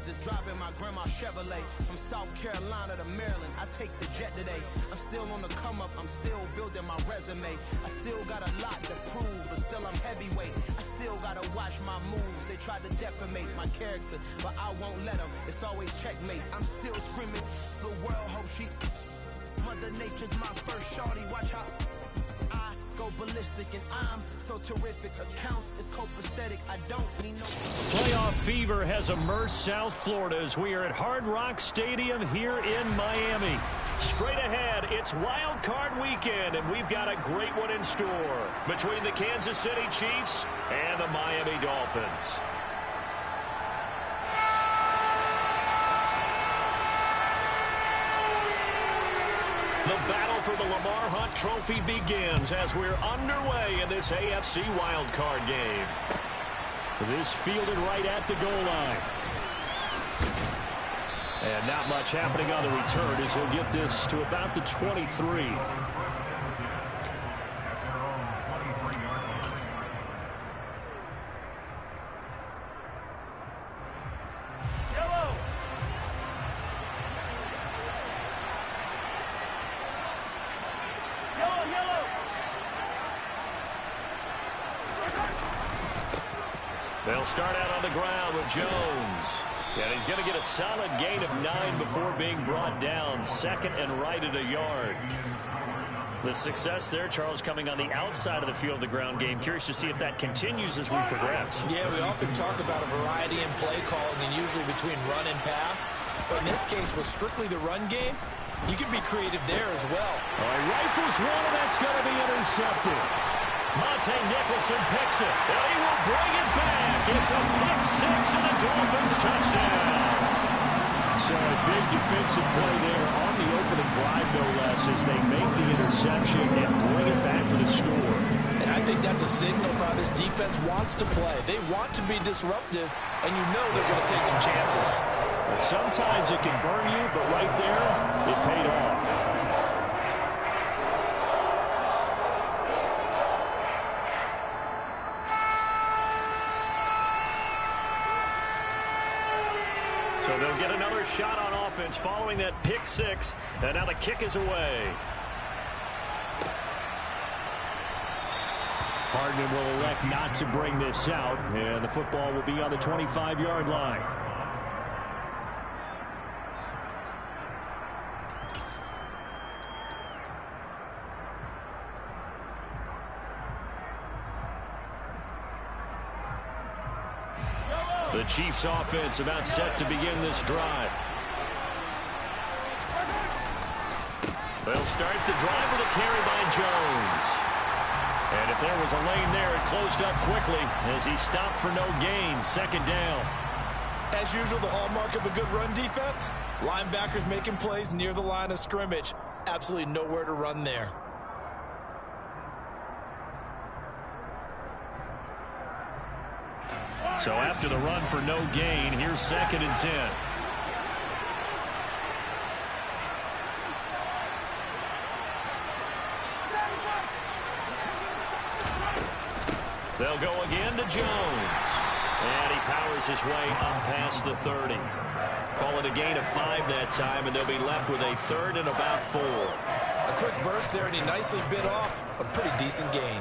was just driving my grandma's Chevrolet from South Carolina to Maryland. I take the jet today. I'm still on the come up. I'm still building my resume. I still got a lot to prove, but still I'm heavyweight. I still gotta watch my moves. They tried to defamate my character, but I won't let them. It's always checkmate. I'm still screaming. The world hopes she. Mother Nature's my first shorty. Watch how I go ballistic, and I'm so terrific. Accounts is copacetic. I don't need no. Playoff fever has immersed South Florida as we are at Hard Rock Stadium here in Miami. Straight ahead, it's Wild Card Weekend, and we've got a great one in store between the Kansas City Chiefs and the Miami Dolphins. The battle for the Lamar Hunt Trophy begins as we're underway in this AFC wildcard game. This fielded right at the goal line. And not much happening on the return as he'll get this to about the 23. They'll start out on the ground with Jones. And he's going to get a solid gain of 9 before being brought down. Second and right at a yard. The success there, Charles, coming on the outside of the field, the ground game. Curious to see if that continues as we progress. Yeah, we often talk about a variety in play calling and usually between run and pass. But in this case, with strictly the run game, you can be creative there as well. All right, rifles one, and that's going to be intercepted. Monte Nicholson picks it, and he will bring it back. It's a pick six and a Dolphins touchdown. So a big defensive play there on the opening drive, no less, as they make the interception and bring it back for the score. And I think that's a signal of how this defense wants to play. They want to be disruptive, and you know they're going to take some chances. Well, sometimes it can burn you, but right there, it paid off. So they'll get another shot on offense following that pick six, and now the kick is away. Hardman will elect not to bring this out, and the football will be on the 25-yard line. The Chiefs offense about set to begin this drive. They'll start the drive with a carry by Jones. And if there was a lane there, it closed up quickly as he stopped for no gain. Second down. As usual, the hallmark of a good run defense, linebackers making plays near the line of scrimmage. Absolutely nowhere to run there. So after the run for no gain, here's 2nd and 10. They'll go again to Jones. And he powers his way up past the 30. Call it a gain of 5 that time, and they'll be left with a 3rd and about 4. A quick burst there, and he nicely bit off a pretty decent gain.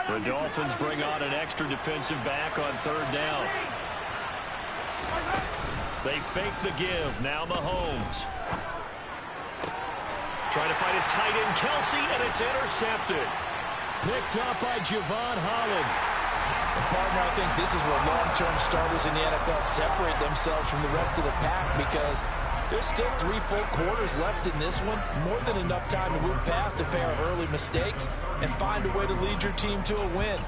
The Dolphins bring on an extra defensive back on 3rd down. They fake the give. Now Mahomes. Trying to fight his tight end, Kelsey, and it's intercepted. Picked up by Javon Holland. Partner, I think this is where long-term starters in the NFL separate themselves from the rest of the pack because there's still 3 full quarters left in this one. More than enough time to move past a pair of early mistakes and find a way to lead your team to a win.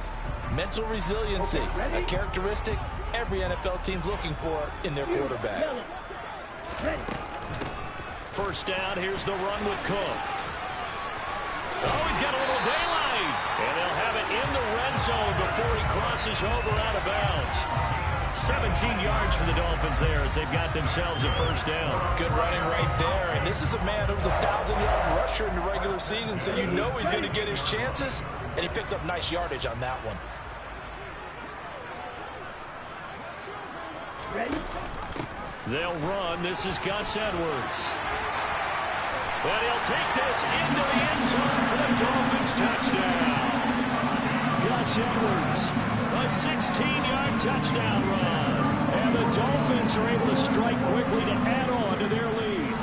Mental resiliency, a characteristic every NFL team's looking for in their quarterback. First down, here's the run with Cook. Oh, he's got a little daylight. And they'll have it in the red zone before he crosses over out of bounds. 17 yards for the Dolphins there as they've got themselves a first down. Good running right there. And this is a man who was a 1,000-yard rusher in the regular season, so you know he's going to get his chances, and he picks up nice yardage on that one. They'll run. This is Gus Edwards. And he'll take this into the end zone for the Dolphins touchdown. Gus Edwards, a 16-yard touchdown run. And the Dolphins are able to strike quickly to add on to their lead.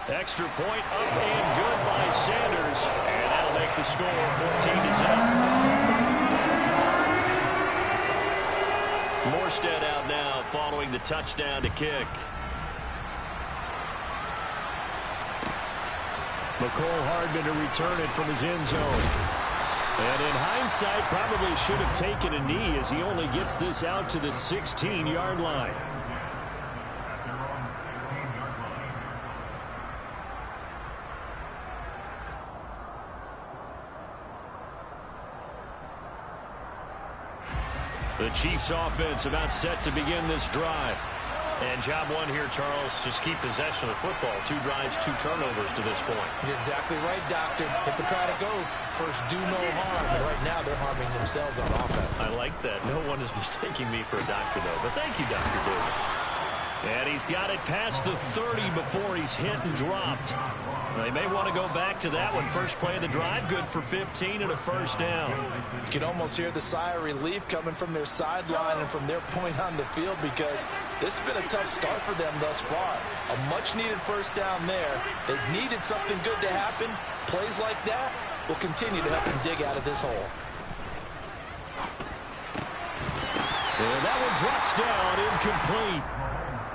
Extra point up and good by Sanders. And that'll make the score 14-0. Morstead out now following the touchdown to kick. McCole Hardman to return it from his end zone. And in hindsight, probably should have taken a knee as he only gets this out to the 16-yard line. The Chiefs offense about set to begin this drive. And job one here, Charles, just keep possession of the football. 2 drives, 2 turnovers to this point. You're exactly right, Doctor. Hippocratic oath. First, do no harm. And right now, they're harming themselves on offense. I like that. No one is mistaking me for a doctor, though. But thank you, Dr. Davis. And he's got it past the 30 before he's hit and dropped. They may want to go back to that one. First play of the drive, good for 15 and a first down. You can almost hear the sigh of relief coming from their sideline and from their point on the field because this has been a tough start for them thus far. A much-needed first down there. They needed something good to happen. Plays like that will continue to help them dig out of this hole. And that one drops down, incomplete.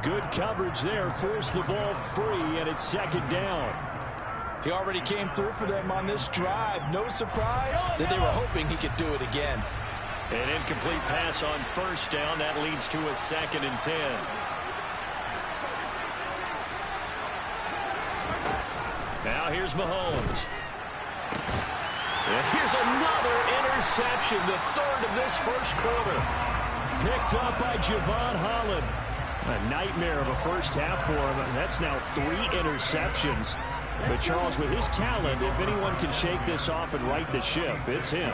Good coverage there, forced the ball free, and it's second down. He already came through for them on this drive. No surprise that they were hoping he could do it again. An incomplete pass on first down. That leads to a 2nd and 10. Now here's Mahomes. And here's another interception, the 3rd of this first quarter. Picked up by Javon Holland. A nightmare of a first half for him. That's now 3 interceptions. But, Charles, with his talent, if anyone can shake this off and right the ship, it's him.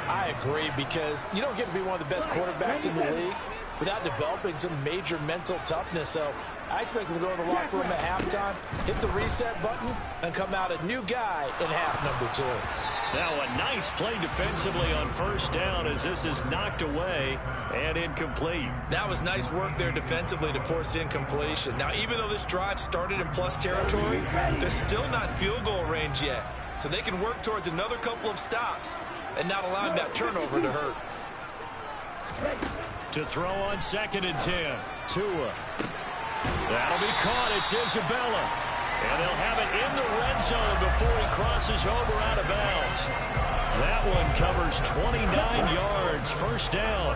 I agree, because you don't get to be one of the best quarterbacks in the league without developing some major mental toughness. So I expect him to go to the locker room at halftime, hit the reset button, and come out a new guy in half number 2. Now a nice play defensively on first down as this is knocked away and incomplete. That was nice work there defensively to force incompletion. Now, even though this drive started in plus territory, they're still not in field goal range yet. So they can work towards another couple of stops and not allowing that turnover to hurt. To throw on 2nd and 10. Tua. That'll be caught. It's Isabella. And they'll have it in the red zone before he crosses over out of bounds. That one covers 29 yards. First down.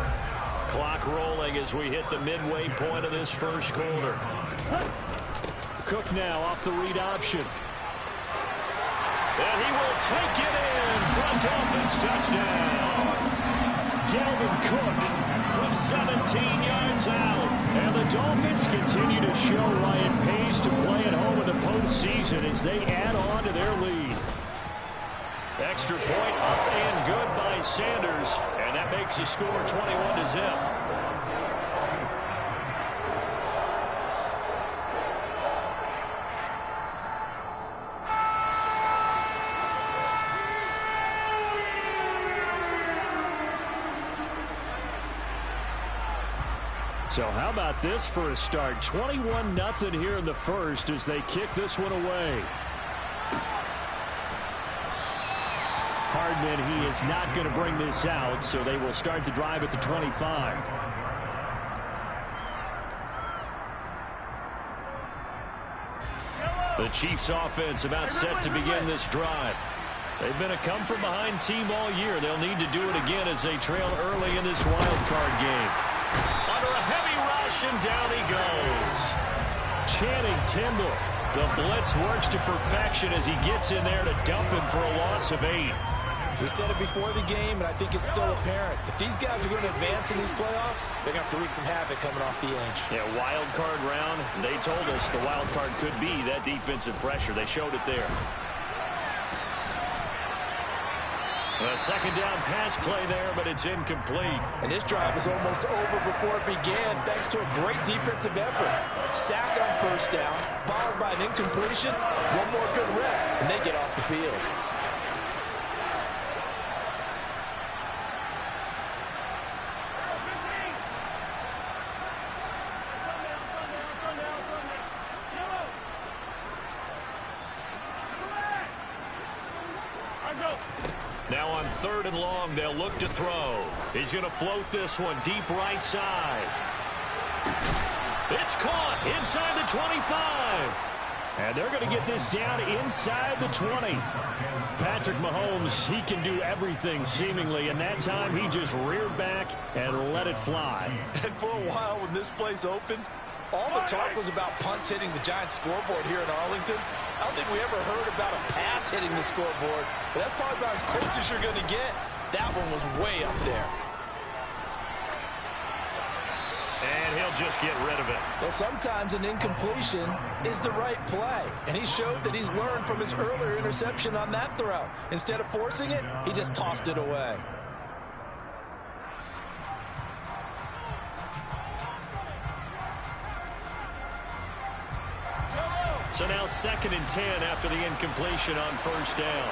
Clock rolling as we hit the midway point of this first quarter. Cook now off the read option. And he will take it in for a Dolphins touchdown. Dalvin Cook from 17 yards out. And the Dolphins continue to show why it pays to play at home in the postseason as they add on to their lead. Extra point up and good by Sanders. And that makes the score 21-0. So how about this for a start? 21-0 here in the first as they kick this one away. Hardman, he is not going to bring this out, so they will start the drive at the 25. The Chiefs offense about set to begin this drive. They've been a come-from-behind team all year. They'll need to do it again as they trail early in this wild card game. Under a heavy rush, and down he goes. Channing Tindall. The blitz works to perfection as he gets in there to dump him for a loss of 8. We said it before the game, and I think it's still apparent. If these guys are going to advance in these playoffs, they're going to have to wreak some havoc coming off the edge. Yeah, wild card round. They told us the wild card could be that defensive pressure. They showed it there. A second down pass play there, but it's incomplete. And this drive was almost over before it began, thanks to a great defensive effort. Sack on first down, followed by an incompletion. One more good rep, and they get off the field. Now on 3rd and long, they'll look to throw. He's going to float this one deep right side. It's caught inside the 25. And they're going to get this down inside the 20. Patrick Mahomes, he can do everything seemingly, and that time he just reared back and let it fly. And for a while when this place opened, all the talk was about punts hitting the Giants scoreboard here in Arlington. I don't think we ever heard about a pass hitting the scoreboard, but that's probably about as close as you're going to get. That one was way up there. And he'll just get rid of it. Well, sometimes an incompletion is the right play, and he showed that he's learned from his earlier interception on that throw. Instead of forcing it, he just tossed it away. So now 2nd and 10 after the incompletion on first down.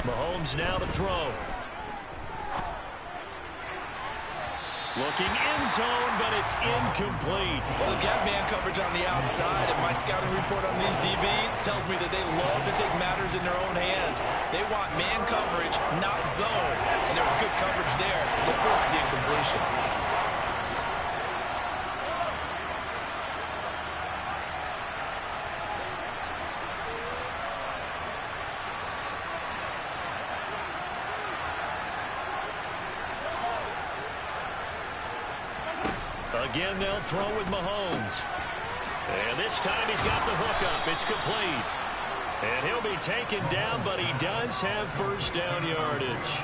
Mahomes now to throw. Looking end zone, but it's incomplete. Well, they've got man coverage on the outside, and my scouting report on these DBs tells me that they love to take matters in their own hands. They want man coverage, not zone. And there was good coverage there that forced the incompletion. Again, they'll throw with Mahomes. And this time he's got the hook up. It's complete. And he'll be taken down, but he does have first down yardage.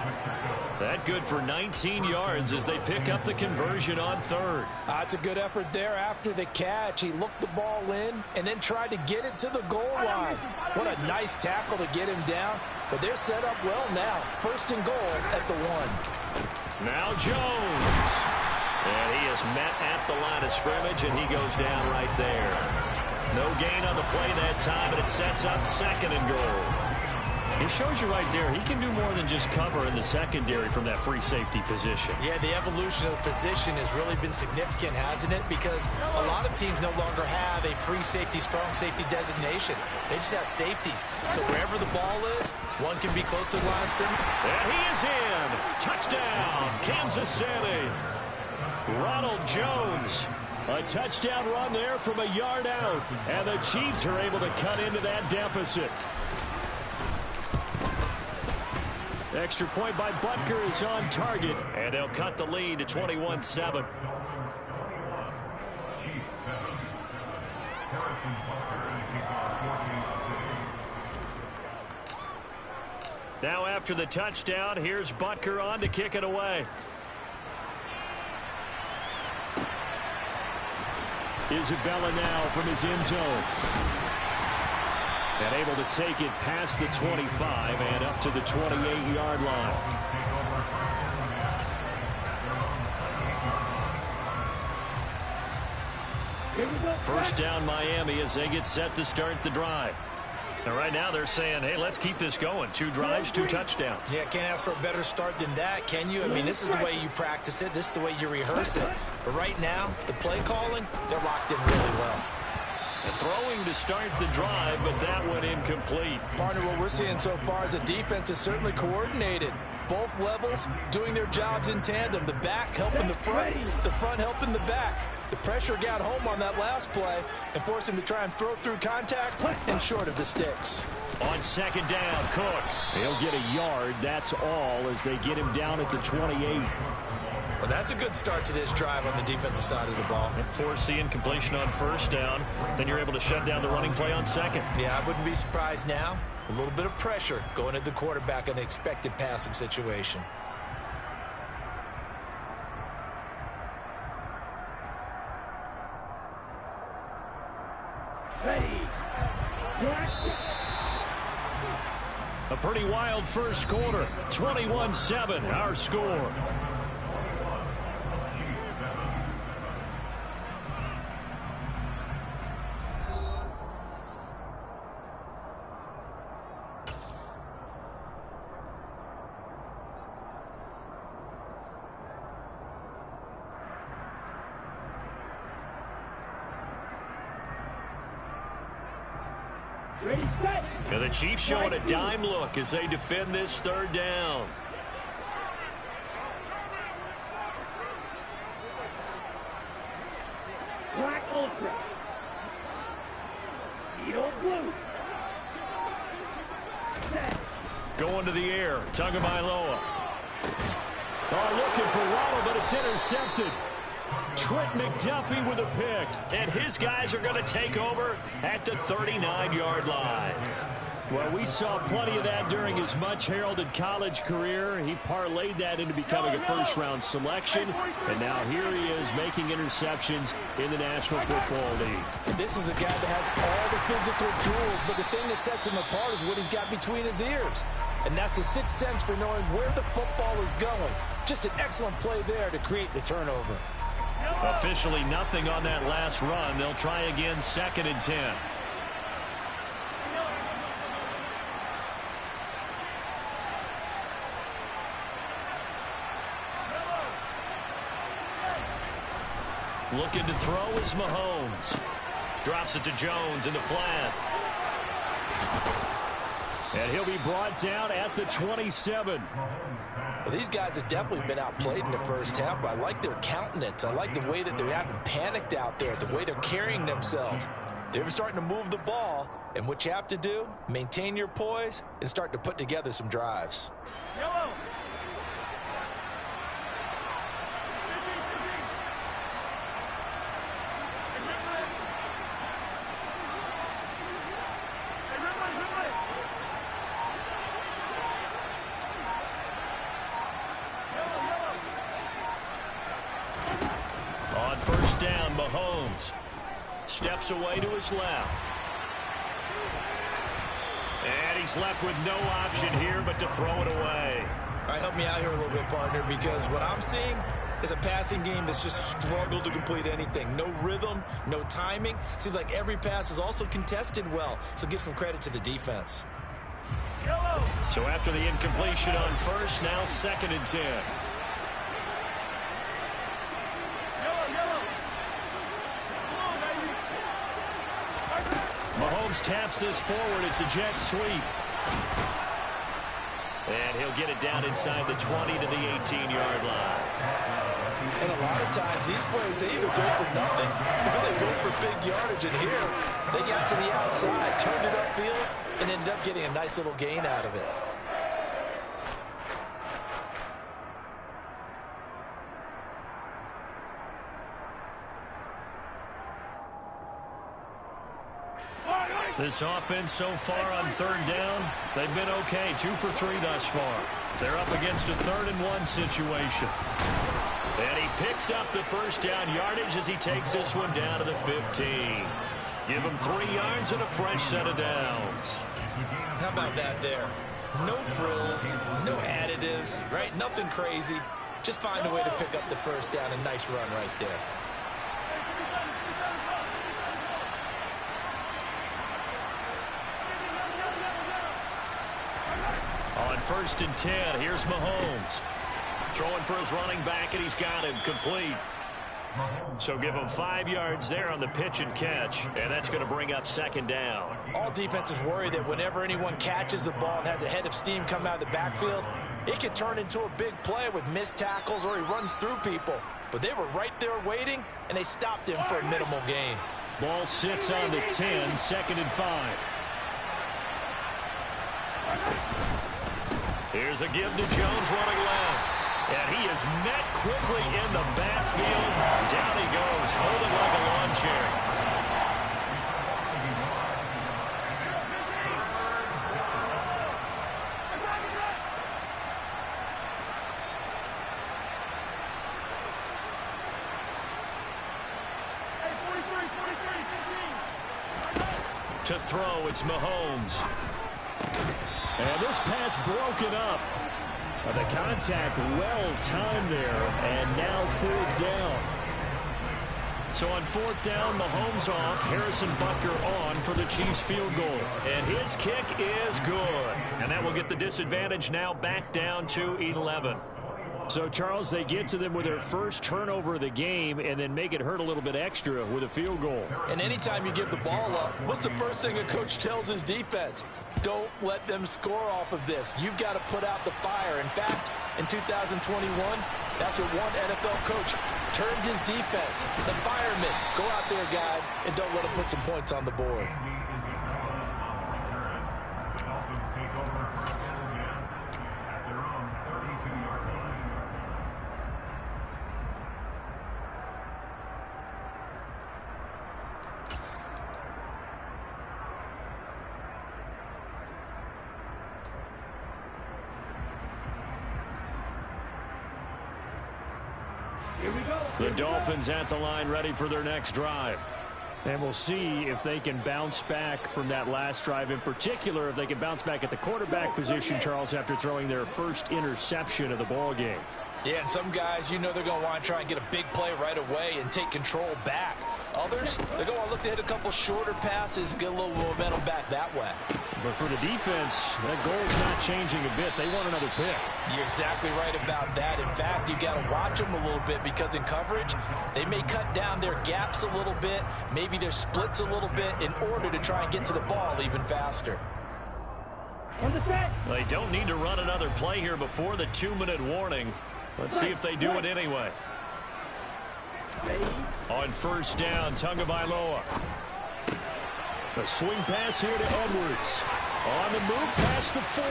That good for 19 yards as they pick up the conversion on 3rd. That's a good effort there after the catch. He looked the ball in and then tried to get it to the goal line. What a nice tackle to get him down. But they're set up well now. 1st and goal at the 1. Now Jones. And he is met at the line of scrimmage, and he goes down right there. No gain on the play that time, and it sets up 2nd and goal. It shows you right there, he can do more than just cover in the secondary from that free safety position. Yeah, the evolution of the position has really been significant, hasn't it? Because a lot of teams no longer have a free safety, strong safety designation. They just have safeties. So wherever the ball is, one can be close to the line of scrimmage. And he is in. Touchdown, Kansas City. Ronald Jones, a touchdown run there from a yard out, and the Chiefs are able to cut into that deficit. Extra point by Butker is on target, and they'll cut the lead to 21-7. Now after the touchdown, here's Butker on to kick it away. Isabella now from his end zone. And able to take it past the 25 and up to the 28-yard line. First down Miami as they get set to start the drive. And right now they're saying, hey, let's keep this going. 2 drives, 2 touchdowns. Yeah, can't ask for a better start than that, can you? I mean, this is the way you practice it. This is the way you rehearse it. But right now, the play calling, they're locked in really well. And throwing to start the drive, but that went incomplete. Partner, what we're seeing so far is the defense is certainly coordinated. Both levels doing their jobs in tandem. The back helping the front helping the back. The pressure got home on that last play and forced him to try and throw through contact and short of the sticks. On second down, Cook. He'll get a yard. That's all as they get him down at the 28. Well, that's a good start to this drive on the defensive side of the ball. And force the incompletion on first down. Then you're able to shut down the running play on second. Yeah, I wouldn't be surprised now. A little bit of pressure going at the quarterback in an expected passing situation. A pretty wild first quarter. 21-7, our score. Now the Chiefs showing a dime look as they defend this third down. Black Ultra. Beetle Blue. Set. Going to the air. Tagovailoa. Oh, looking for Waddle, but it's intercepted. Trent McDuffie with a pick. And his guys are going to take over at the 39-yard line. Well, we saw plenty of that during his much-heralded college career. He parlayed that into becoming a first-round selection. And now here he is making interceptions in the National Football League. And this is a guy that has all the physical tools, but the thing that sets him apart is what he's got between his ears. And that's the sixth sense for knowing where the football is going. Just an excellent play there to create the turnover. Officially nothing on that last run. They'll try again, 2nd and 10. Looking to throw is Mahomes. Drops it to Jones in the flat. And he'll be brought down at the 27. Well, these guys have definitely been outplayed in the first half, but I like their countenance. I like the way that they haven't panicked out there, the way they're carrying themselves. They're starting to move the ball, and what you have to do, maintain your poise and start to put together some drives. Yellow. On first down, Mahomes steps away to his left. And he's left with no option here but to throw it away. All right, help me out here a little bit, partner, because what I'm seeing is a passing game that's just struggled to complete anything. No rhythm, no timing. Seems like every pass is also contested well, so give some credit to the defense. So after the incompletion on first, now 2nd and 10. Mahomes taps this forward. It's a jet sweep. And he'll get it down inside the 20 to the 18-yard line. And a lot of times, these plays, they either go for nothing or they go for big yardage. And here, they got to the outside, turned it upfield, and ended up getting a nice little gain out of it. This offense so far on third down, they've been okay. 2 for 3 thus far. They're up against a 3rd and 1 situation. And he picks up the first down yardage as he takes this one down to the 15. Give him 3 yards and a fresh set of downs. How about that there? No frills, no additives, right? Nothing crazy. Just find a way to pick up the first down. A nice run right there. On 1st and 10, here's Mahomes. Throwing for his running back, and he's got him complete. So give him 5 yards there on the pitch and catch, and that's going to bring up 2nd down. All defenses worry that whenever anyone catches the ball and has a head of steam come out of the backfield, It could turn into a big play with missed tackles or he runs through people. But they were right there waiting, and they stopped him for a minimal gain. Ball sits on the 10, 2nd and 5. Here's a give to Jones running left. And he is met quickly in the backfield. Down he goes, folded like a lawn chair. To throw, it's Mahomes. And this pass broken up. The contact well timed there, and now 4th down. So on 4th down, Mahomes off, Harrison Butker on for the Chiefs field goal. And his kick is good. And that will get the disadvantage now back down to 11. So, Charles, they get to them with their first turnover of the game and then make it hurt a little bit extra with a field goal. And anytime you give the ball up, what's the first thing a coach tells his defense? Don't let them score off of this. You've got to put out the fire. In fact, in 2021, that's what one NFL coach termed his defense. The firemen. Go out there, guys, and don't let them put some points on the board. The Dolphins at the line ready for their next drive. And we'll see if they can bounce back from that last drive. In particular, if they can bounce back at the quarterback position, Charles, after throwing their first interception of the ball game. Yeah, and some guys, you know they're going to want to try and get a big play right away and take control back. Others, they're going to look to hit a couple shorter passes, get a little momentum back that way. But for the defense, that goal is not changing a bit. They want another pick. You're exactly right about that. In fact, you've got to watch them a little bit because in coverage, they may cut down their gaps a little bit, maybe their splits a little bit in order to try and get to the ball even faster. They don't need to run another play here before the 2-minute warning. Let's see if they do it anyway. On 1st down, Tagovailoa. A swing pass here to Edwards. On the move past the 40.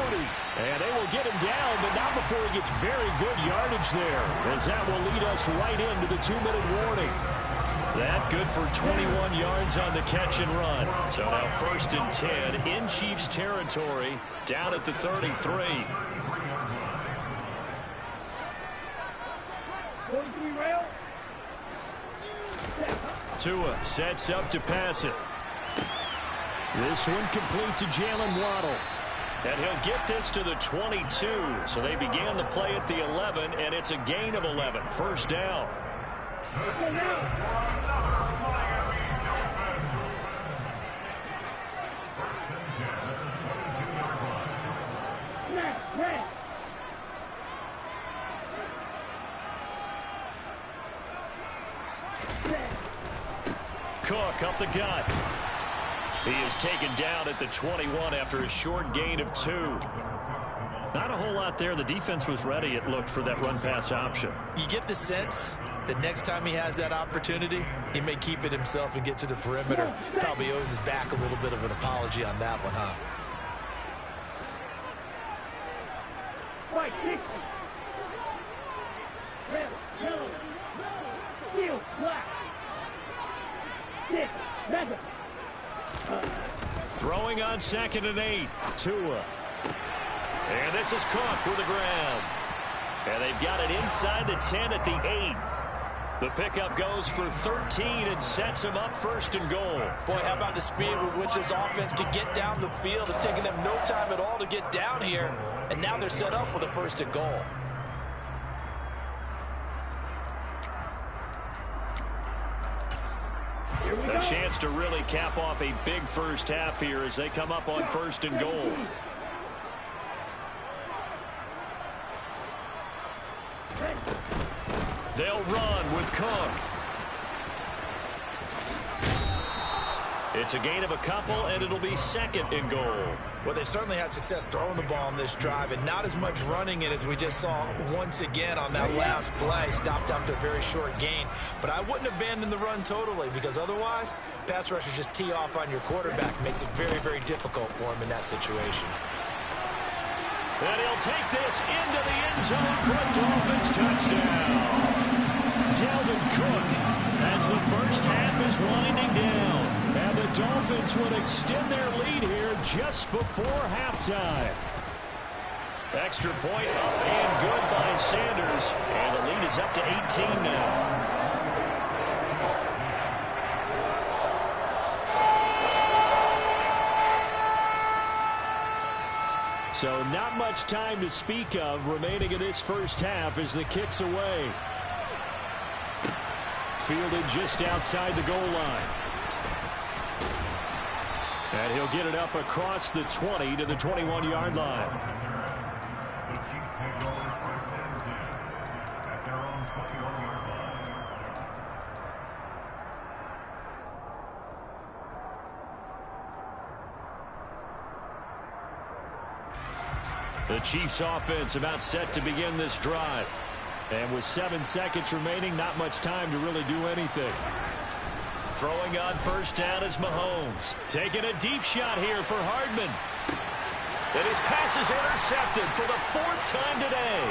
And they will get him down, but not before he gets very good yardage there, as that will lead us right into the 2-minute warning. That good for 21 yards on the catch and run. So now 1st and 10 in Chiefs territory, down at the 33. Tua sets up to pass it. This one complete to Jalen Waddle. And he'll get this to the 22. So they began the play at the 11, and it's a gain of 11. 1st down. Cook up the gut. He is taken down at the 21 after a short gain of 2. Not a whole lot there. The defense was ready, it looked, for that run-pass option. You get the sense that next time he has that opportunity, he may keep it himself and get to the perimeter. Probably owes his back a little bit of an apology on that one, huh? Throwing on 2nd and 8. Tua. And this is Cook with the ground. And they've got it inside the 10 at the 8. The pickup goes for 13 and sets him up 1st and goal. Boy, how about the speed with which this offense can get down the field? It's taken them no time at all to get down here. And now they're set up with a 1st and goal. A chance to really cap off a big first half here as they come up on 1st and goal. They'll run with Cook. It's a gain of a couple, and it'll be second and goal. Well, they certainly had success throwing the ball on this drive, and not as much running it as we just saw once again on that last play. Stopped after a very short gain. But I wouldn't abandon the run totally, because otherwise, pass rushers just tee off on your quarterback. Makes it very, very difficult for him in that situation. And he'll take this into the end zone for a Dolphins touchdown. Dalvin Cook, as the first half is winding down. And the Dolphins would extend their lead here just before halftime. Extra point up and good by Sanders. And the lead is up to 18 now. So not much time to speak of remaining in this first half as the kick's away. Fielded just outside the goal line. And he'll get it up across the 20 to the 21-yard line. The Chiefs offense about set to begin this drive. And with 7 seconds remaining, not much time to really do anything. Throwing on first down is Mahomes. Taking a deep shot here for Hardman. And his pass is intercepted for the 4th time today.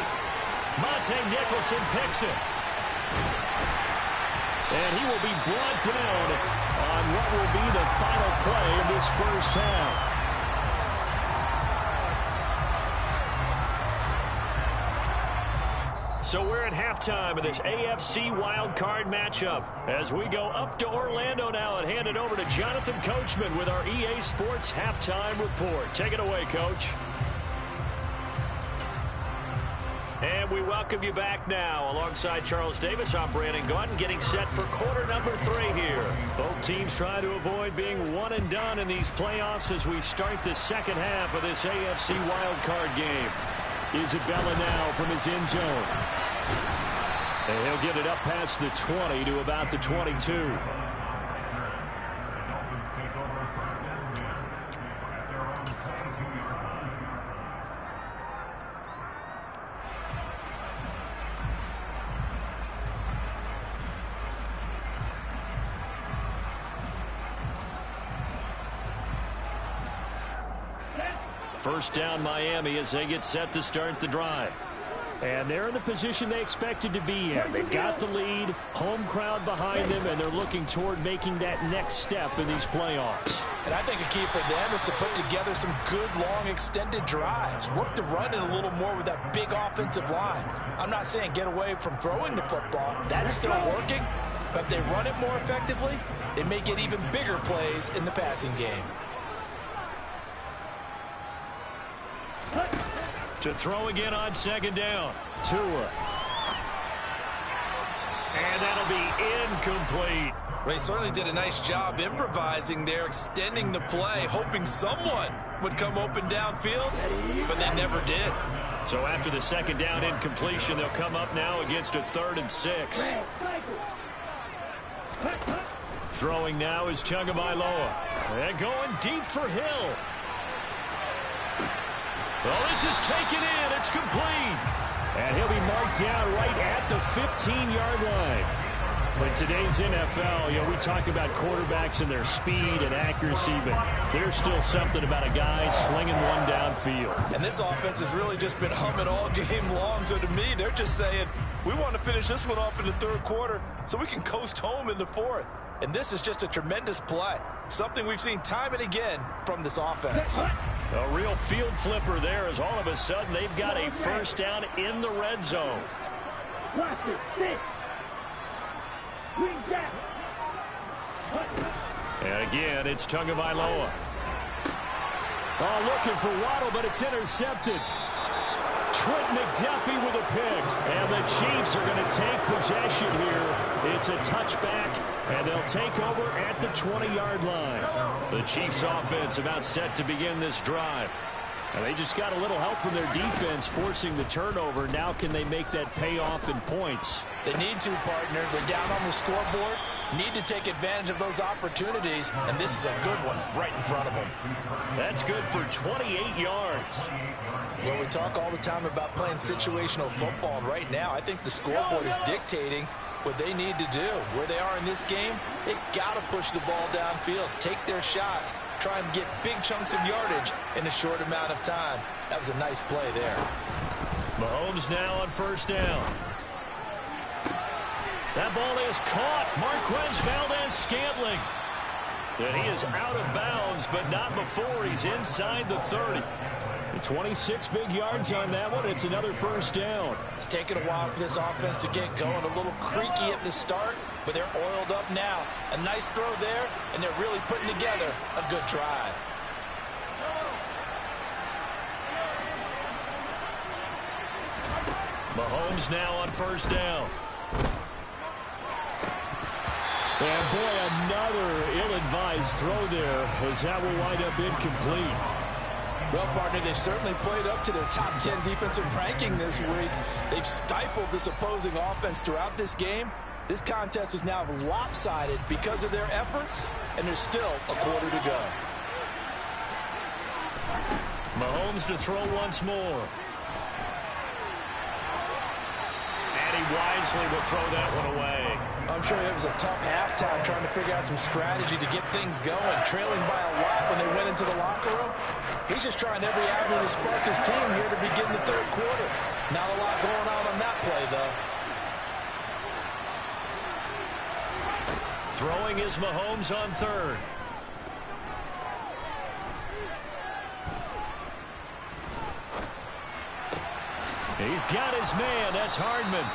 Monte Nicholson picks it. And he will be brought down on what will be the final play of this first half. So we're at halftime of this AFC wildcard matchup as we go up to Orlando now and hand it over to Jonathan Coachman with our EA Sports Halftime Report. Take it away, Coach. And we welcome you back now. Alongside Charles Davis, I'm Brandon Gaudin, getting set for quarter number 3 here. Both teams trying to avoid being one and done in these playoffs as we start the second half of this AFC wildcard game. Isabella now from his end zone. And he'll get it up past the 20 to about the 22. First down Miami as they get set to start the drive. And they're in the position they expected to be in. They've got the lead, home crowd behind them, and they're looking toward making that next step in these playoffs. And I think a key for them is to put together some good, long, extended drives. Work the run in a little more with that big offensive line. I'm not saying get away from throwing the football. That's still working. But if they run it more effectively, they may get even bigger plays in the passing game. To throw again on second down. Tua. And that'll be incomplete. Well, he certainly did a nice job improvising there, extending the play, hoping someone would come open downfield, but they never did. So after the second down incompletion, they'll come up now against a 3rd and 6. Throwing now is Tagovailoa. And going deep for Hill. Well, this is taken in. It's complete. And he'll be marked down right at the 15-yard line. In today's NFL, we talk about quarterbacks and their speed and accuracy, but there's still something about a guy slinging one downfield. And this offense has really just been humming all game long. So to me, they're just saying, we want to finish this one off in the 3rd quarter so we can coast home in the 4th. And this is just a tremendous play. Something we've seen time and again from this offense. A real field flipper there as all of a sudden they've got a first down in the red zone. And again, it's Tagovailoa. Oh, looking for Waddle, but it's intercepted. Trent McDuffie with a pick. And the Chiefs are going to take possession here. It's a touchback, and they'll take over at the 20-yard line. The Chiefs offense about set to begin this drive. And they just got a little help from their defense forcing the turnover. Now can they make that pay off in points? They need to, partner. They're down on the scoreboard. need to take advantage of those opportunities, and this is a good one right in front of them. That's good for 28 yards. Well, we talk all the time about playing situational football, and right now I think the scoreboard is dictating what they need to do. Where they are in this game, they've got to push the ball downfield, take their shots, try and get big chunks of yardage in a short amount of time. That was a nice play there. Mahomes now on first down. That ball is caught. Marquez Valdez-Scantling. And he is out of bounds, but not before he's inside the 30. 26 big yards on that one. It's another first down. It's taken a while for this offense to get going. A little creaky at the start, but they're oiled up now. A nice throw there, and they're really putting together a good drive. Mahomes now on first down. And boy, another ill-advised throw there, as that will wind up incomplete. Well, partner, they've certainly played up to their top 10 defensive ranking this week. They've stifled this opposing offense throughout this game. This contest is now lopsided because of their efforts, and there's still a quarter to go. Mahomes to throw once more. And he wisely will throw that one away. I'm sure it was a tough halftime trying to figure out some strategy to get things going, trailing by a lot when they went into the locker room. He's just trying every avenue to spark his team here to begin the third quarter. Not a lot going on that play, though. Throwing is Mahomes on third. He's got his man. That's Hardman.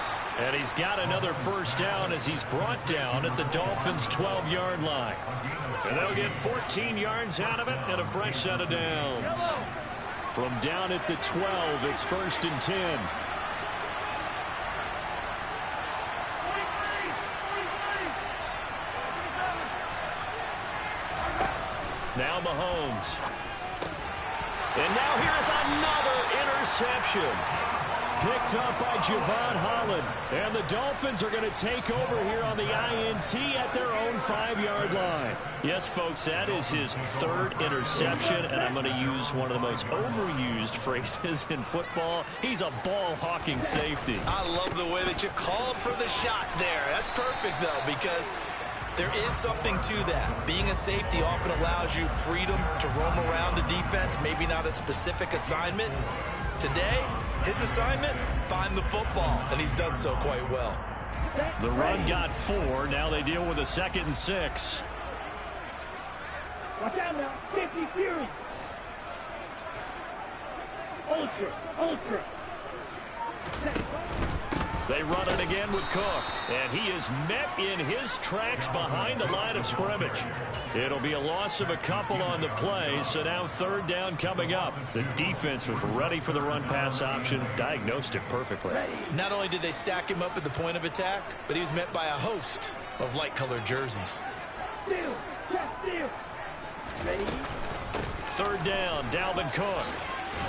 And he's got another first down as he's brought down at the Dolphins' 12-yard line. And they'll get 14 yards out of it and a fresh set of downs. From down at the 12, it's 1st and 10. Now Mahomes. And now here's another interception. Picked up by Javon Holland. And the Dolphins are going to take over here on the INT at their own 5-yard line. Yes, folks, that is his third interception, and I'm going to use one of the most overused phrases in football. He's a ball-hawking safety. I love the way that you called for the shot there. That's perfect, though, because there is something to that. Being a safety often allows you freedom to roam around the defense, maybe not a specific assignment. Today, his assignment, find the football, and he's done so quite well. The run got 4. Now they deal with a 2nd and 6. Watch out now. 50 Fury. Ultra. They run it again with Cook, and he is met in his tracks behind the line of scrimmage. It'll be a loss of a couple on the play, so now 3rd down coming up. The defense was ready for the run-pass option, diagnosed it perfectly. Not only did they stack him up at the point of attack, but he was met by a host of light-colored jerseys. Steal. Ready? 3rd down, Dalvin Cook.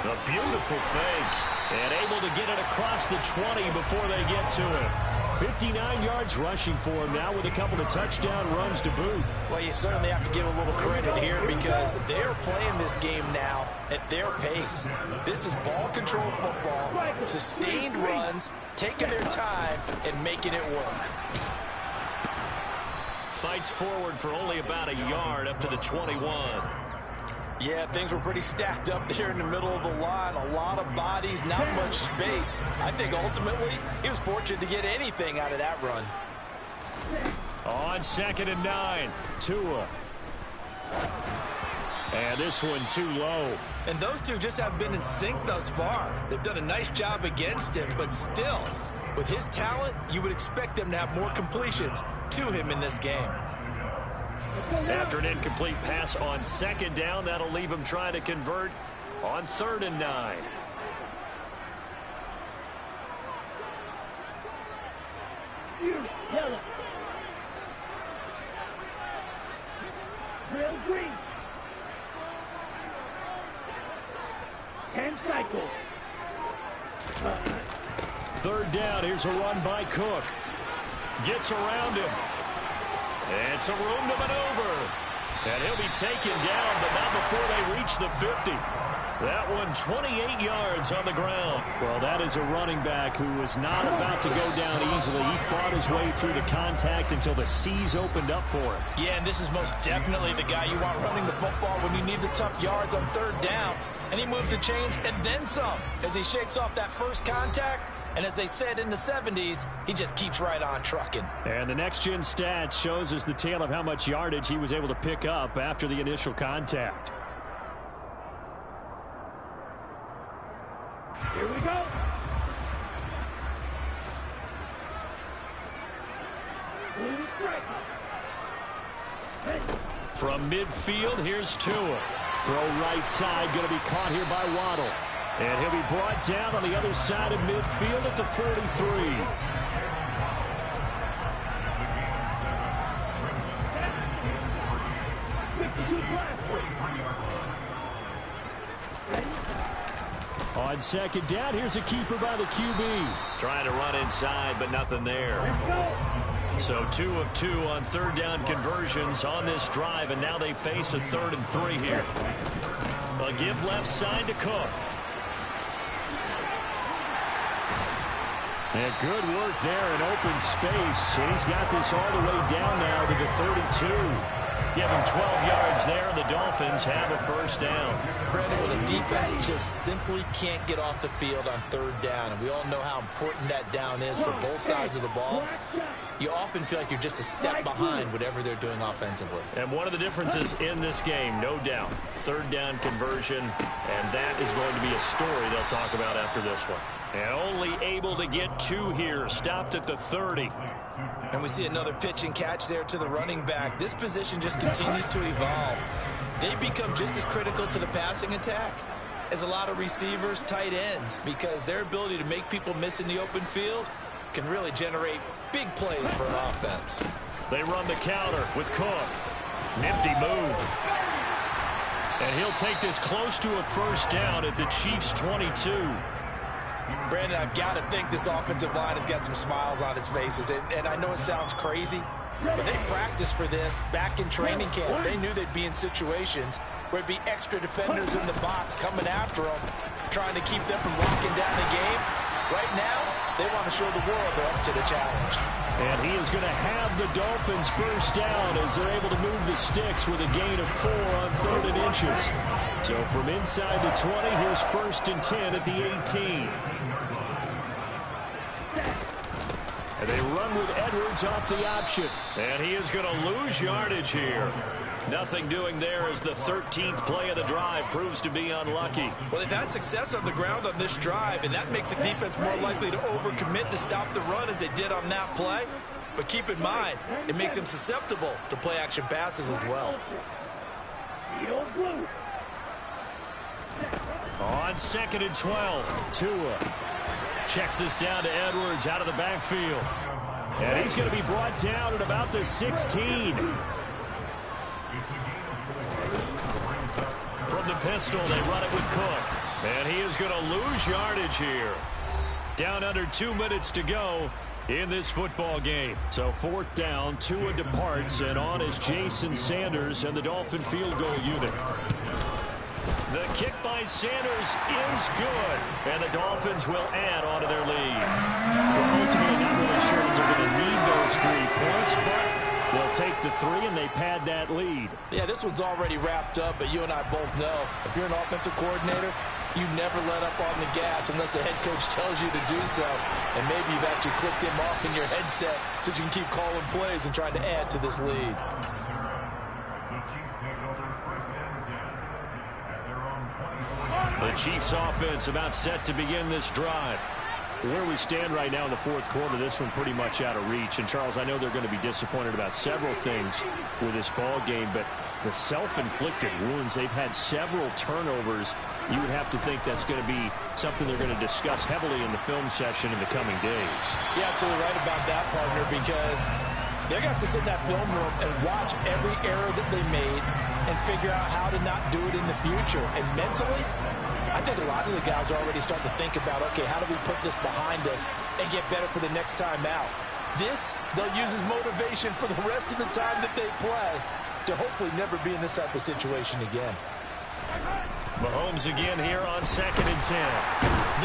A beautiful fake. And able to get it across the 20 before they get to it. 59 yards rushing for him now with a couple of touchdown runs to boot. Well, you certainly have to give a little credit here because they're playing this game now at their pace. This is ball control football, sustained runs, taking their time and making it work. Fights forward for only about a yard up to the 21. Yeah, things were pretty stacked up there in the middle of the line. A lot of bodies, not much space. I think ultimately he was fortunate to get anything out of that run. On 2nd and 9, Tua. And this one too low. And those two just haven't been in sync thus far. They've done a nice job against him, but still, with his talent, you would expect them to have more completions to him in this game. After an incomplete pass on 2nd down, that'll leave him trying to convert on 3rd and 9. Yellow. Drill green. 10 cycle. 3rd down. Here's a run by Cook. Gets around him. And some room to maneuver. And he'll be taken down, but not before they reach the 50. That one 28 yards on the ground. Well, that is a running back who was not about to go down easily. He fought his way through the contact until the seas opened up for him. Yeah, and this is most definitely the guy you want running the football when you need the tough yards on third down. And he moves the chains and then some as he shakes off that first contact. And as they said in the 70s, he just keeps right on trucking. And the next-gen stats shows us the tale of how much yardage he was able to pick up after the initial contact. Here we go. From midfield, here's Tua. Throw right side, going to be caught here by Waddle. And he'll be brought down on the other side of midfield at the 43. On second down, here's a keeper by the QB. Trying to run inside, but nothing there. So 2 of 2 on third down conversions on this drive, and now they face a 3rd and 3 here. A give left side to Cook. And good work there in open space. And he's got this all the way down now to the 32. Give him 12 yards there, and the Dolphins have a first down. Brandon, when a defense just simply can't get off the field on third down, and we all know how important that down is for both sides of the ball, you often feel like you're just a step behind whatever they're doing offensively. And one of the differences in this game, no doubt, third down conversion, and that is going to be a story they'll talk about after this one. And only able to get 2 here, stopped at the 30. And we see another pitch and catch there to the running back. This position just continues to evolve. They become just as critical to the passing attack as a lot of receivers, tight ends, because their ability to make people miss in the open field can really generate big plays for an offense. They run the counter with Cook. Nifty move. And he'll take this close to a first down at the Chiefs' 22. Brandon, I've got to think this offensive line has got some smiles on its faces. And I know it sounds crazy, but they practiced for this back in training camp. They knew they'd be in situations where it'd be extra defenders in the box coming after them, trying to keep them from locking down the game. Right now, they want to show the world they're up to the challenge. And he is going to have the Dolphins first down as they're able to move the sticks with a gain of 4 on 3rd and inches. So from inside the 20, here's 1st and 10 at the 18. And they run with Edwards off the option. And he is going to lose yardage here. Nothing doing there as the 13th play of the drive proves to be unlucky. Well, they've had success on the ground on this drive, and that makes a defense more likely to overcommit to stop the run as they did on that play. But keep in mind, it makes them susceptible to play-action passes as well. On 2nd and 12, Tua checks this down to Edwards out of the backfield. And he's going to be brought down at about the 16. From the pistol, they run it with Cook. And he is going to lose yardage here. Down under 2 minutes to go in this football game. So 4th down, Tua departs, and on is Jason Sanders and the Dolphin field goal unit. The kick by Sanders is good, and the Dolphins will add on to their lead. Well, ultimately, not really sure that they're going to need those 3 points, but they'll take the 3, and they pad that lead. Yeah, this one's already wrapped up, but you and I both know if you're an offensive coordinator, you never let up on the gas unless the head coach tells you to do so. And maybe you've actually clicked him off in your headset so you can keep calling plays and trying to add to this lead. The Chiefs offense about set to begin this drive. Where we stand right now in the 4th quarter, this one pretty much out of reach. And, Charles, I know they're going to be disappointed about several things with this ball game, but the self-inflicted wounds, they've had several turnovers. You would have to think that's going to be something they're going to discuss heavily in the film session in the coming days. You're absolutely right about that, partner, because they're going to have to sit in that film room and watch every error that they made and figure out how to not do it in the future. And mentally, I think a lot of the guys are already starting to think about, okay, how do we put this behind us and get better for the next time out? This, they'll use as motivation for the rest of the time that they play to hopefully never be in this type of situation again. Mahomes again here on 2nd and 10.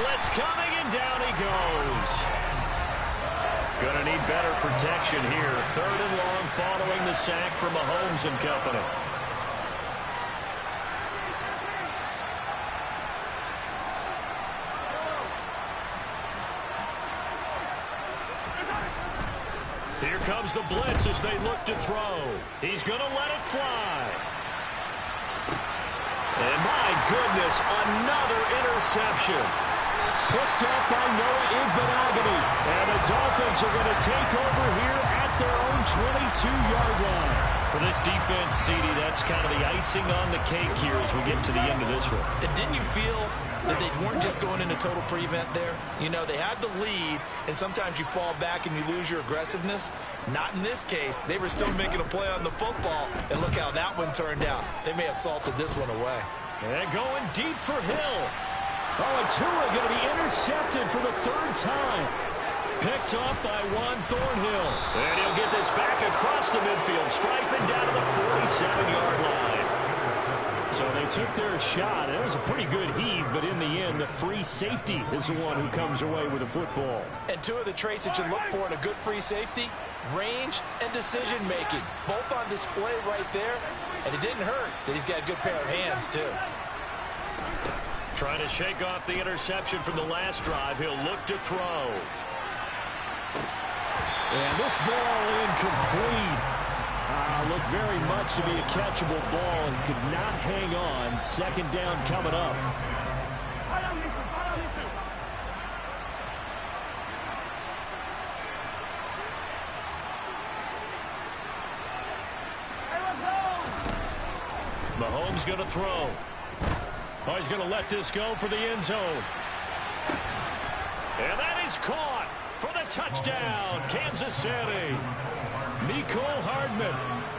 Blitz coming, and down he goes. Gonna need better protection here. 3rd and long following the sack from Mahomes and company. Here comes the blitz as they look to throw. He's going to let it fly. And my goodness, another interception. Picked up by Noah Igbenogany. And the Dolphins are going to take over here at their own 22-yard line. For this defense, CD, that's kind of the icing on the cake here as we get to the end of this one. And didn't you feel that they weren't just going into total prevent there? You know, they had the lead, and sometimes you fall back and you lose your aggressiveness. Not in this case. They were still making a play on the football, and look how that one turned out. They may have salted this one away. And going deep for Hill. Oh, and Tua going to be intercepted for the 3rd time. Picked off by Juan Thornhill. And he'll get this back across the midfield, striping down to the 47-yard line. So they took their shot. It was a pretty good heave, but in the end, the free safety is the one who comes away with the football. And 2 of the traits that you look for in a good free safety, range and decision-making. Both on display right there. And it didn't hurt that he's got a good pair of hands, too. Trying to shake off the interception from the last drive. He'll look to throw. And this ball incomplete. Looked very much to be a catchable ball. He could not hang on. 2nd down coming up. Mahomes going to throw. Oh, he's going to let this go for the end zone. And that is caught for the touchdown, Kansas City. Mecole Hardman,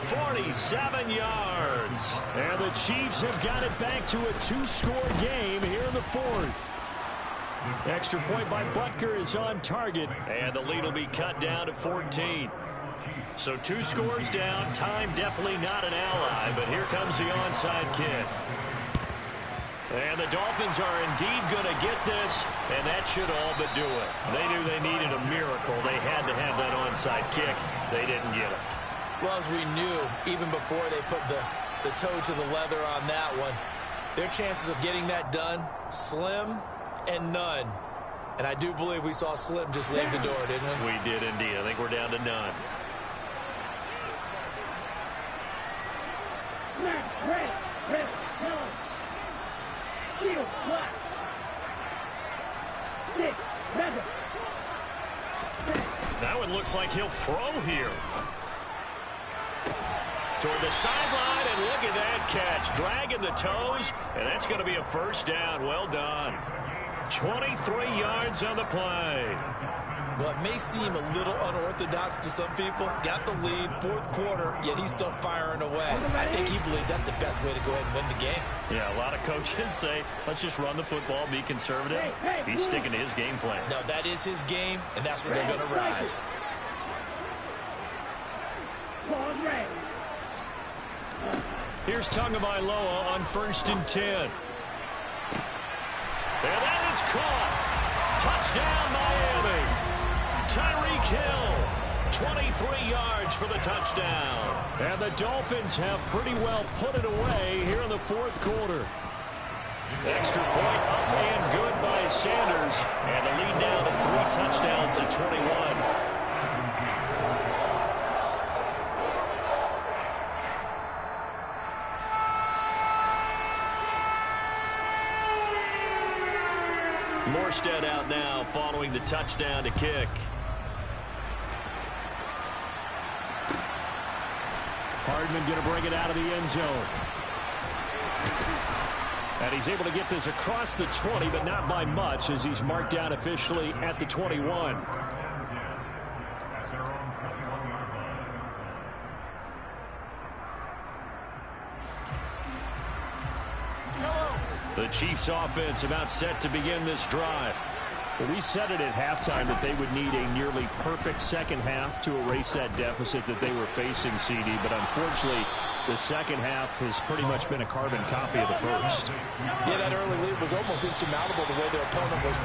47 yards. And the Chiefs have got it back to a 2-score game here in the 4th. Extra point by Butker is on target. And the lead will be cut down to 14. So 2 scores down. Time definitely not an ally, but here comes the onside kick. And the Dolphins are indeed going to get this, and that should all but do it. They knew they needed a miracle. They had to have that onside kick. They didn't get it. Well, as we knew, even before they put the toe to the leather on that one, their chances of getting that done, slim and none. And I do believe we saw Slim just leave the door, didn't we? We did indeed. I think we're down to none. Now it looks like he'll throw here. Toward the sideline, and look at that catch. Dragging the toes, and that's going to be a 1st down. Well done. 23 yards on the play. Well, it may seem a little unorthodox to some people. Got the lead, 4th quarter, yet he's still firing away. I think he believes that's the best way to go ahead and win the game. Yeah, a lot of coaches say, let's just run the football, be conservative. He's sticking to his game plan. No, that is his game, and that's what they're going to ride. Here's Tagovailoa on 1st and 10. And that is caught. Touchdown, Miami. Tyreek Hill, 23 yards for the touchdown. And the Dolphins have pretty well put it away here in the 4th quarter. Extra point up and good by Sanders. And the lead now to 3 touchdowns at 21. Morstead out now following the touchdown to kick. Hardman going to bring it out of the end zone. And he's able to get this across the 20, but not by much, as he's marked down officially at the 21. The Chiefs offense about set to begin this drive. Well, we said it at halftime that they would need a nearly perfect second half to erase that deficit that they were facing, CD. But unfortunately, the second half has pretty much been a carbon copy of the first. Yeah, that early lead was almost insurmountable the way their opponent was